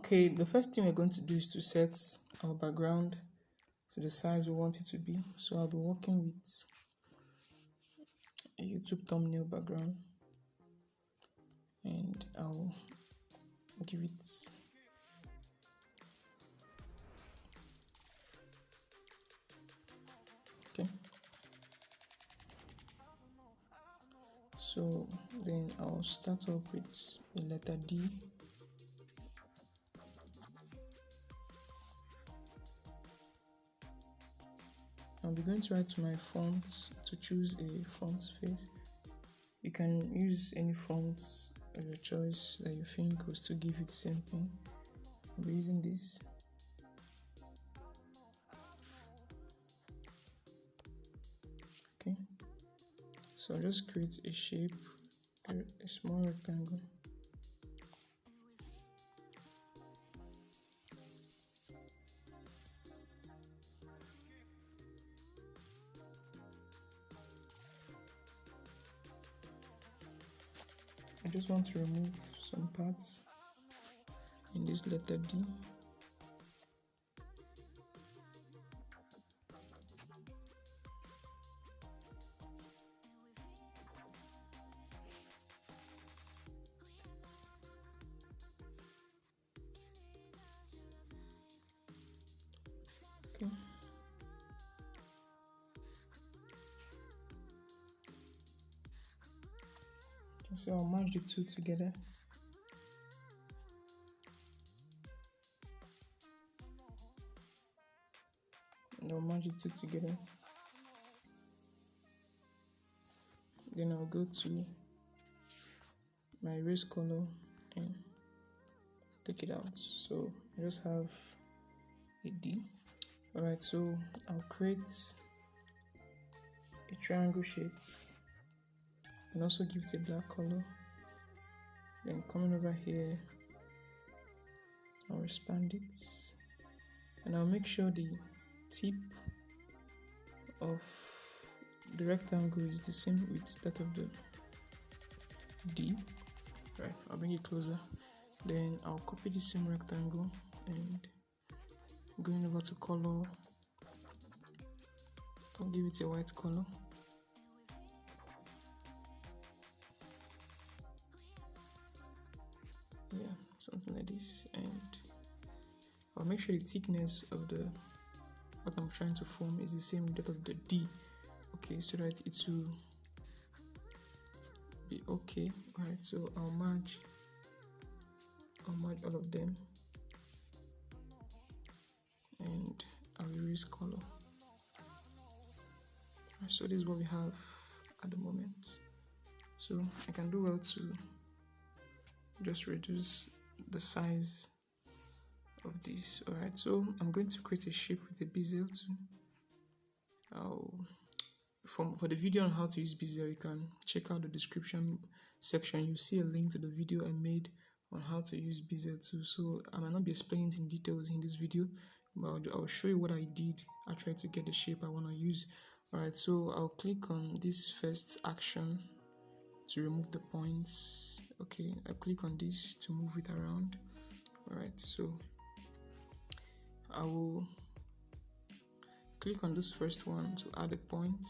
Okay, the first thing we're going to do is to set our background to the size we want it to be. So I'll be working with a YouTube thumbnail background, and I'll give it okay. So then I'll start off with a letter D. I'll be going to write to my font to choose a font space. You can use any fonts of your choice that you think will still give you the same thing. I'll be using this. Okay, so I'll just create a shape, a small rectangle. I just want to remove some parts in this letter D. Okay. So I'll merge the two together. And I'll merge the two together. Then I'll go to my erase color and take it out. So I just have a D. Alright, so I'll create a triangle shape and also give it a black color. Then coming over here, I'll expand it, and I'll make sure the tip of the rectangle is the same with that of the D. Right, I'll bring it closer. Then I'll copy the same rectangle and going over to color, I'll give it a white color. Yeah, something like this, and I'll make sure the thickness of the what I'm trying to form is the same with that of the D. Okay, so that it will be okay. Alright, so I'll merge all of them and I'll erase color. Right, so this is what we have at the moment. So I can do well to just reduce the size of this. Alright, so I'm going to create a shape with a bezeir tool. For the video on how to use bezeir, you can check out the description section. You'll see a link to the video I made on how to use bezeir tool. So I might not be explaining it in details in this video, but I'll show you what I did. I tried to get the shape I want to use. Alright, so I'll click on this first action to remove the points. Okay, I click on this to move it around. Alright, so I will click on this first one to add a point,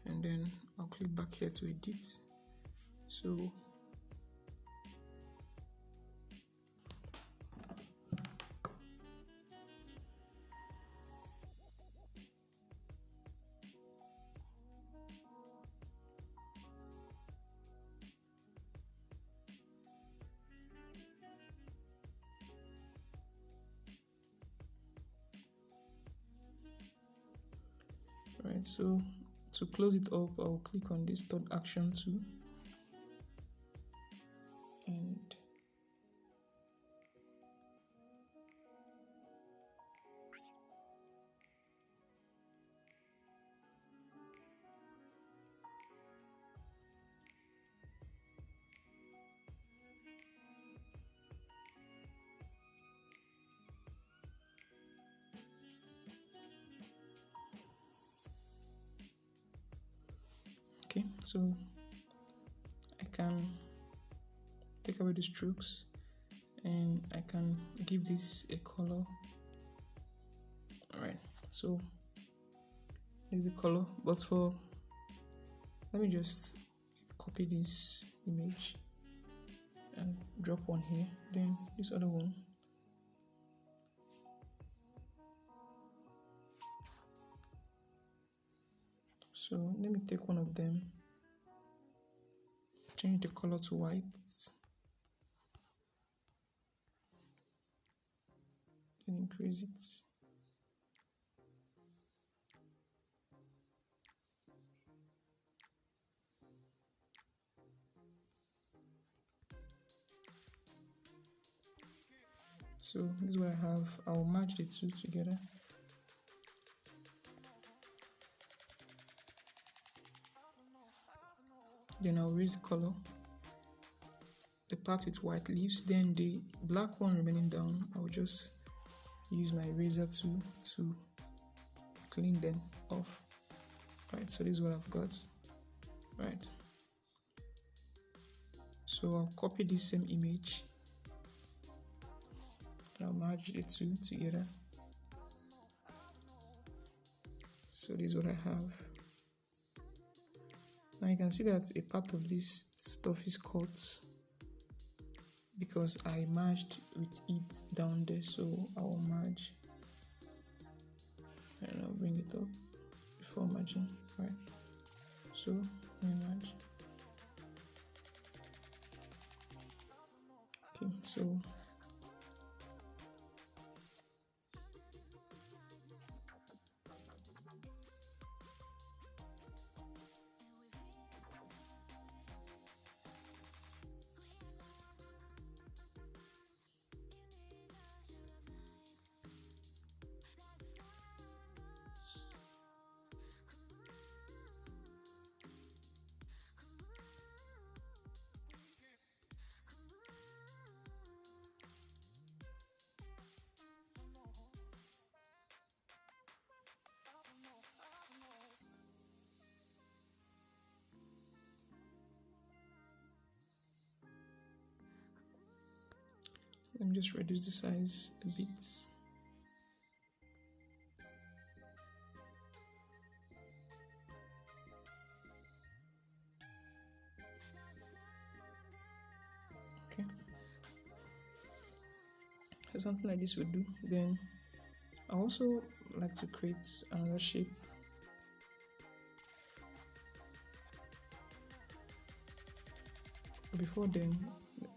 and then I'll click back here to edit. So right, so to close it up, I'll click on this third action too, and okay, so I can take away the strokes and I can give this a color. Alright, so is the color, but let me just copy this image and drop one here, then this other one. So let me take one of them, change the color to white, and increase it. So this is what I have. I'll merge the two together. Then I'll raise the color, the part with white leaves, then the black one remaining down, I'll just use my eraser tool to clean them off. Right, so this is what I've got. Right, so I'll copy this same image and I'll merge the two together. So this is what I have. Now you can see that a part of this stuff is cut because I merged with it down there, so I'll merge and I'll bring it up before merging. Right, so let me merge. Okay, so let me just reduce the size a bit. Okay, so something like this would do. Then I also like to create another shape. But before then,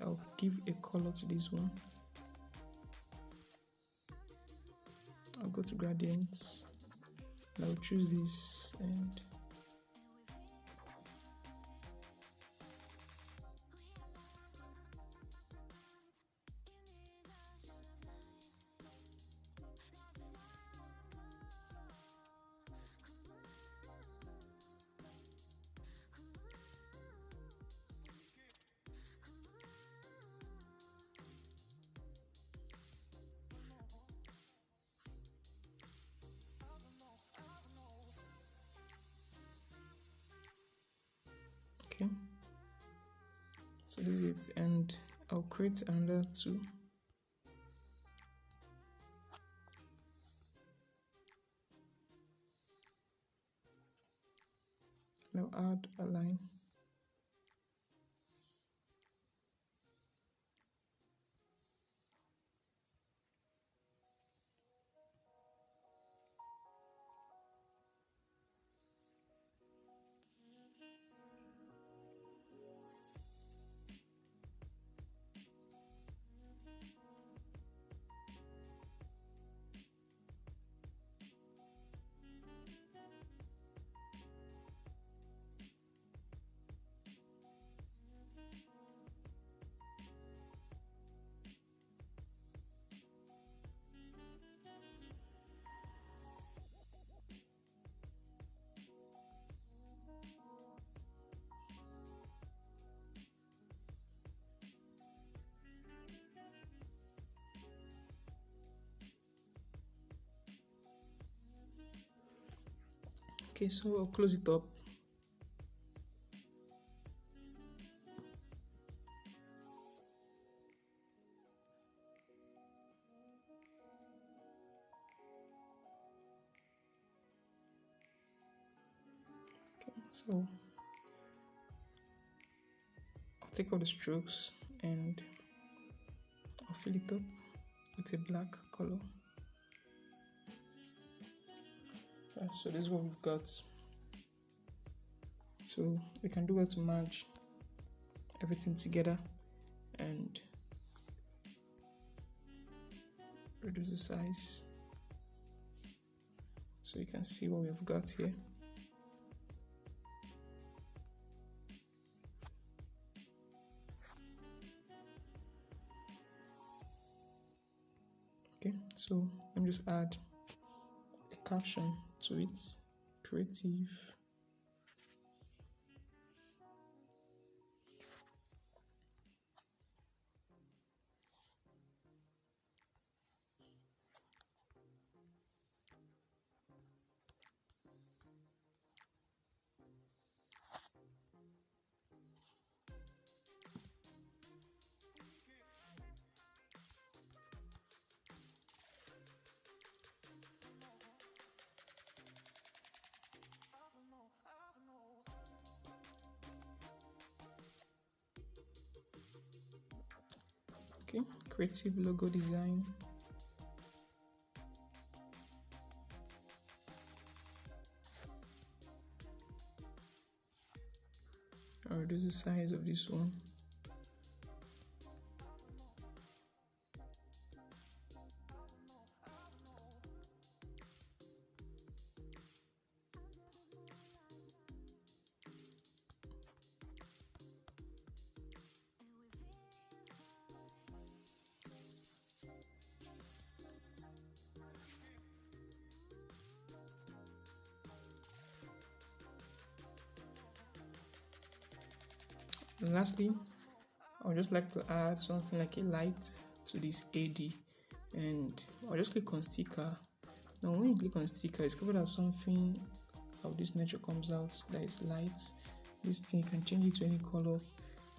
I'll give a color to this one. I'll go to gradients, and I'll choose this and okay. So this is it, and I'll create another two. Now add a line. Okay, so I'll close it up. So I'll take all the strokes and I'll fill it up with a black color. So this is what we've got. So we can do well to merge everything together and reduce the size so you can see what we've got here. Okay, so let me just add a caption to it. Creative. Okay, creative logo design. I'll reduce the size of this one. And lastly, I would just like to add something like a light to this AD, and I'll just click on sticker. Now when you click on sticker, it's covered as something of this nature comes out that is light. This thing you can change it to any color,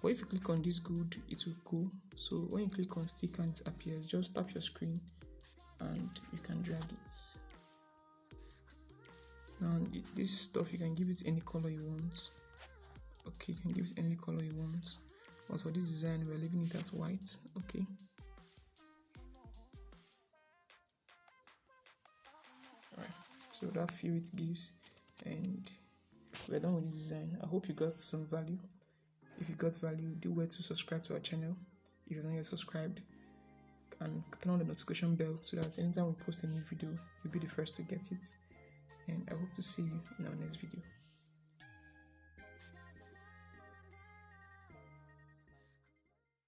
but if you click on this good, it will go. So when you click on sticker and it appears, just tap your screen and you can drag it. Now this stuff you can give it any color you want. Okay, you can give it any color you want, but for this design we're leaving it as white. Okay, alright, so that feel it gives, and we're done with this design. I hope you got some value. If you got value, do well to subscribe to our channel if you're not yet subscribed, and turn on the notification bell so that anytime we post a new video, you'll be the first to get it. And I hope to see you in our next video.